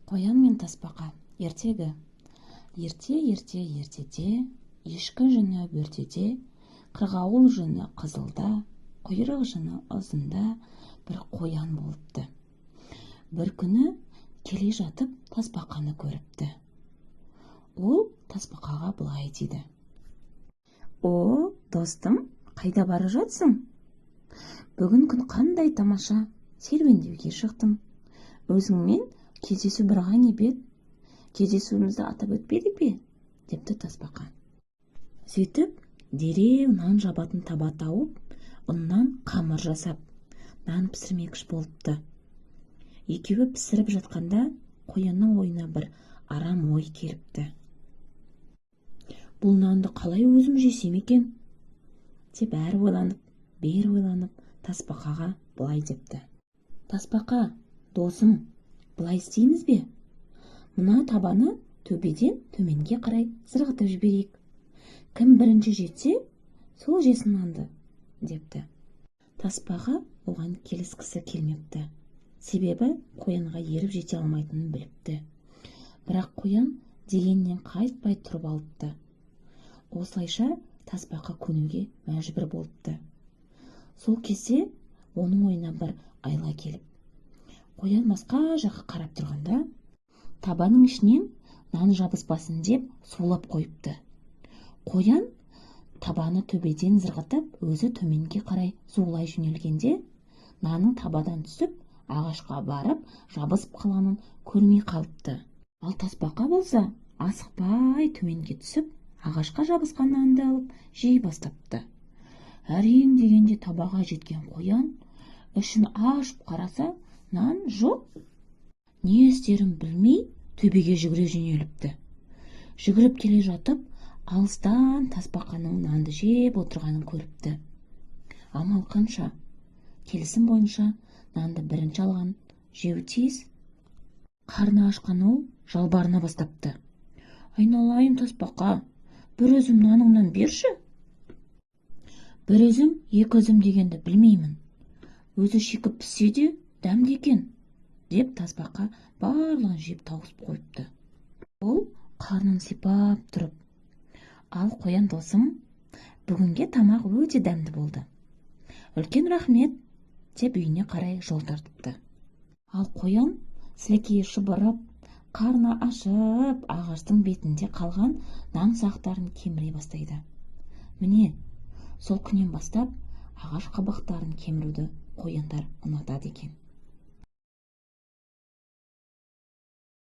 Қоян мен тасбақа. Ертегі. Ертеде, ешкі жүні бөртеде, қырғауыл жүні қызылда, құйрық жүні ұзында бір қоян болыпты. Бір күні келе жатып тасбақаны көріпті. Ол тасбақаға былай дейді: «О, достым, қайда бара жатсың? Бүгін күн қандай тамаша, серуендеуге шықтым. Өзіңмен кездесу бір ғанибет еді. Кездесуімізді атап өтпедік пе?» депті тасбақа. Сөйтіп, дереу нан жабатын таба тауып, ұннан қамыр жасап, нан пісірмекші болыпты. Екеуі пісіріп жатқанда, қоянның ойына бір арам ой келіпті. «Бұл нанды қалай өзім жесем екен?» деп әрі ойланып, бері ойланып, тасбақаға былай депті: «Тасбақа, досым, былай істейміз бе? Мына табаны төбеден төменге қарай сырғытып жіберейік. Кім бірінші жетсе, сол жесін нанды» депті. Тасбақа оған келіскісі келмепті. Себебі қоянға еріп жете алмайтынын біліпті. Бірақ қоян дегеннен қайтпай тұрып алыпты. Осылайша тасбақа көнуге мәжбүр болыпты. Сол кезде оның ойына бір айла келіп, қоян басқа жаққа қарап тұрғанда, табаның ішінен нан жабыспасын деп сулап қойыпты. Қоян табаны төбеден зырғытып, өзі төменге қарай зулай жөнелгенде, наның табадан түсіп, ағашқа барып жабысып қалғанын көрмей қалыпты. Ал тасбақа болса, асықпай төменге түсіп, ағашқа жабысқан нанды алып жей бастапты. Әрең дегенде табаға жеткен қоян ішін ашып қараса, нан жоқ. Не істерін білмей төбеге жүгіре жөнеліпті. Жүгіріп келе жатып, алыстан тасбақаның нанды жеп отырғанын көріпті. Амал қанша? Келісім бойынша нанды бірінші алған жеу тиіс. Қарны ашқан ол жалбарына бастапты: «Айналайын тасбақа, бір үзім наныңнан берші». «Бір үзім, екі үзім дегенді білмеймін. Өзі шикіп піссе де дәмді екен» деп тасбақа барлығын жеп тауысып қойыпты. Ол қарнын сипап тұрып: «Ал қоян досым, бүгінге тамақ өте дәмді болды. Үлкен рахмет» деп үйіне қарай жол тартыпты. Ал қоян сілекейі шұбырып, қарны ашып, ағаштың бетінде қалған нан сақтарын кеміре бастайды. Міне, сол күннен бастап ағаш қабақтарын кеміруді қояндар ұнатады екен.